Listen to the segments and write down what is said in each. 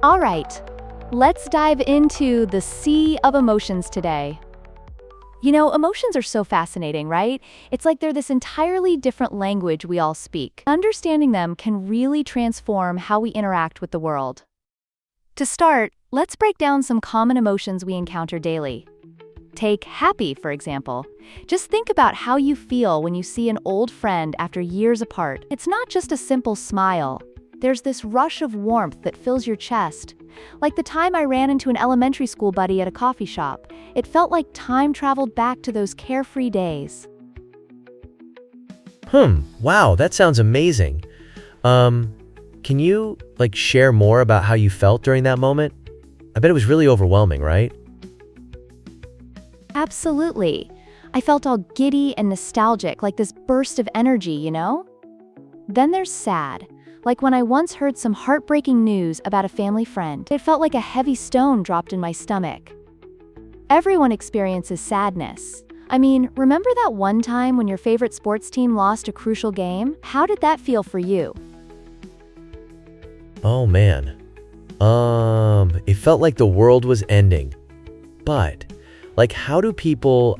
All right, let's dive into the sea of emotions today. You know, emotions are so fascinating, right? It's like they're this entirely different language we all speak. Understanding them can really transform how we interact with the world. To start, let's break down some common emotions we encounter daily. Take happy, for example. Just think about how you feel when you see an old friend after years apart. It's not just a simple smile. There's this rush of warmth that fills your chest. Like the time I ran into an elementary school buddy at a coffee shop. It felt like time traveled back to those carefree days. Wow, that sounds amazing. Can you, share more about how you felt during that moment? I bet it was really overwhelming, right? Absolutely. I felt all giddy and nostalgic, like this burst of energy, you know? Then there's sad. Like when I once heard some heartbreaking news about a family friend. It felt like a heavy stone dropped in my stomach. Everyone experiences sadness. I mean, remember that one time when your favorite sports team lost a crucial game? How did that feel for you? Oh man. It felt like the world was ending. But, how do people,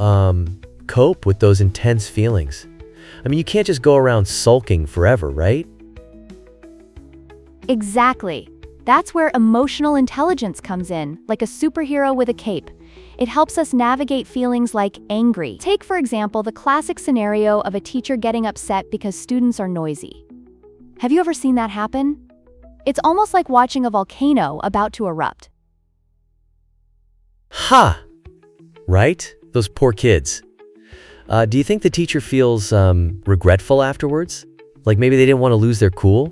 cope with those intense feelings? I mean, you can't just go around sulking forever, right? Exactly. That's where emotional intelligence comes in, like a superhero with a cape. It helps us navigate feelings like angry. Take, for example, the classic scenario of a teacher getting upset because students are noisy. Have you ever seen that happen? It's almost like watching a volcano about to erupt. Ha! Right? Those poor kids. Do you think the teacher feels regretful afterwards? Like maybe they didn't want to lose their cool?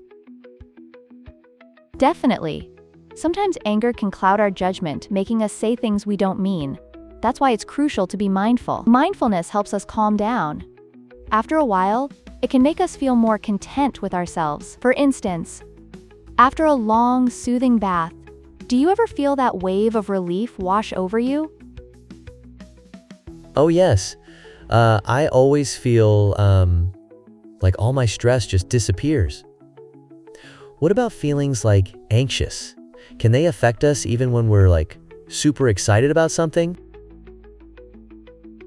Definitely. Sometimes anger can cloud our judgment, making us say things we don't mean. That's why it's crucial to be mindful. Mindfulness helps us calm down. After a while, it can make us feel more content with ourselves. For instance, after a long, soothing bath, do you ever feel that wave of relief wash over you? Oh yes. I always feel like all my stress just disappears. What about feelings like anxious? Can they affect us even when we're super excited about something?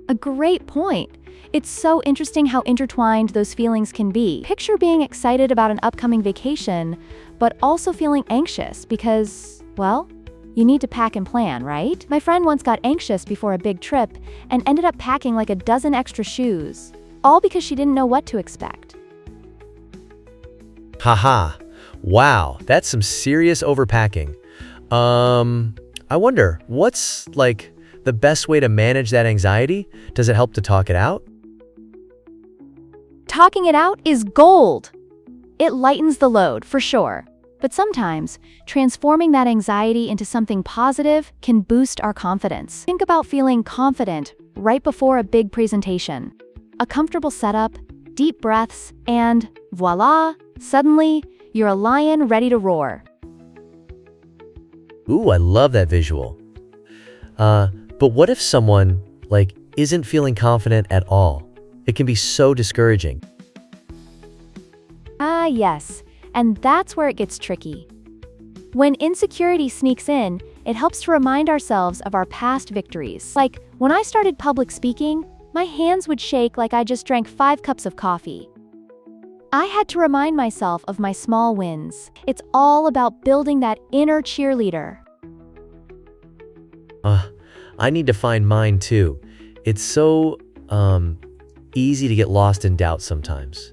A great point. It's so interesting how intertwined those feelings can be. Picture being excited about an upcoming vacation, but also feeling anxious because, well, you need to pack and plan, right? My friend once got anxious before a big trip and ended up packing like a dozen extra shoes, all because she didn't know what to expect. Haha. Wow, that's some serious overpacking. I wonder, what's the best way to manage that anxiety? Does it help to talk it out? Talking it out is gold. It lightens the load, for sure. But sometimes, transforming that anxiety into something positive can boost our confidence. Think about feeling confident right before a big presentation. A comfortable setup, deep breaths, and voila, suddenly, you're a lion ready to roar. Ooh, I love that visual. But what if someone, isn't feeling confident at all? It can be so discouraging. Ah, yes. And that's where it gets tricky. When insecurity sneaks in, it helps to remind ourselves of our past victories. Like, when I started public speaking, my hands would shake like I just drank 5 cups of coffee. I had to remind myself of my small wins. It's all about building that inner cheerleader. I need to find mine too. It's so easy to get lost in doubt sometimes.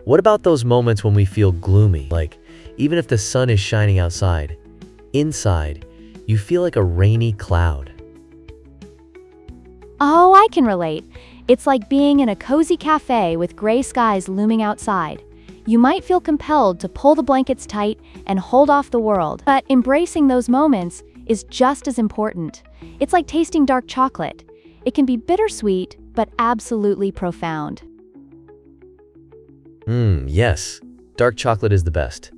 What about those moments when we feel gloomy? Even if the sun is shining outside, inside, you feel like a rainy cloud. Oh, I can relate. It's like being in a cozy cafe with gray skies looming outside. You might feel compelled to pull the blankets tight and hold off the world, but embracing those moments is just as important. It's like tasting dark chocolate. It can be bittersweet, but absolutely profound. Yes. Dark chocolate is the best.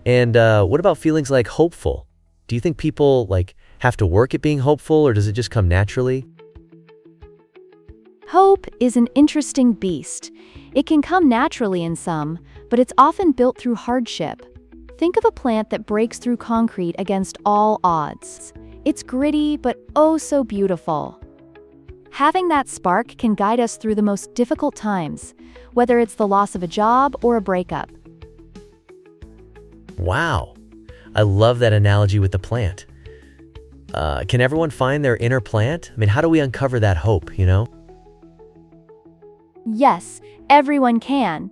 And what about feelings like hopeful? Do you think people have to work at being hopeful, or does it just come naturally? Hope is an interesting beast. It can come naturally in some, but it's often built through hardship. Think of a plant that breaks through concrete against all odds. It's gritty, but oh so beautiful. Having that spark can guide us through the most difficult times, whether it's the loss of a job or a breakup. Wow. I love that analogy with the plant. Can everyone find their inner plant? I mean, how do we uncover that hope, you know? Yes, everyone can.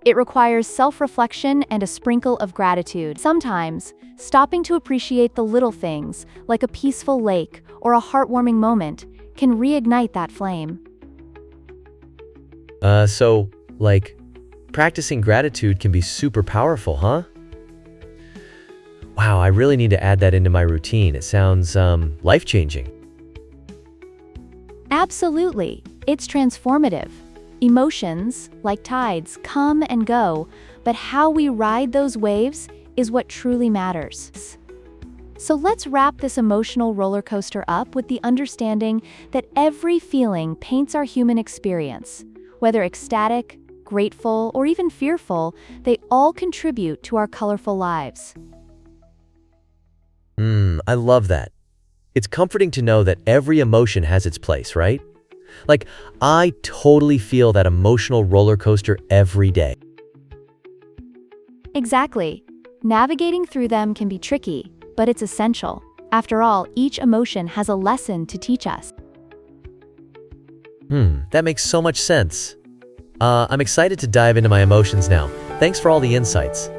It requires self-reflection and a sprinkle of gratitude. Sometimes, stopping to appreciate the little things, like a peaceful lake or a heartwarming moment, can reignite that flame. So, practicing gratitude can be super powerful, huh? Wow, I really need to add that into my routine. It sounds, life-changing. Absolutely. It's transformative. Emotions, like tides, come and go, but how we ride those waves is what truly matters. So let's wrap this emotional roller coaster up with the understanding that every feeling paints our human experience. Whether ecstatic, grateful, or even fearful, they all contribute to our colorful lives. I love that. It's comforting to know that every emotion has its place, right? I totally feel that emotional roller coaster every day. Exactly. Navigating through them can be tricky, but it's essential. After all, each emotion has a lesson to teach us. That makes so much sense. I'm excited to dive into my emotions now. Thanks for all the insights.